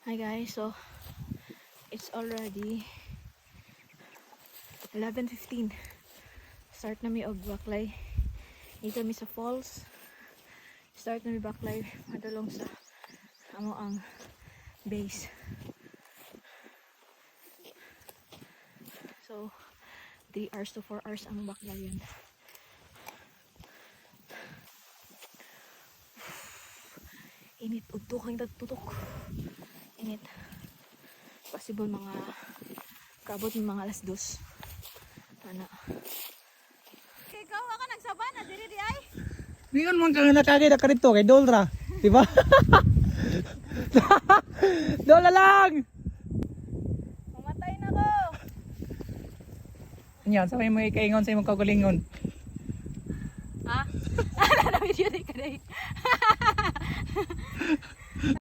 Hi guys, so it's already 11:15. Start na mi og baklay. Dito mi sa falls. Start na mi baklay padulong sa amo ang base. So 3 hours to 4 hours ang baklayan. Init ugto kang tutok. Init. Possible mga kabot mga alas 2. Ana. Ikaw ako nagsabana diri di ay. Ngayon man kang nakakita ka rito kay Dolra, di ba? Dola lang. Mamatay na ko. Yan, sa mo ikaingon sa imong kaugalingon. Ha? Ano na video di ka dai.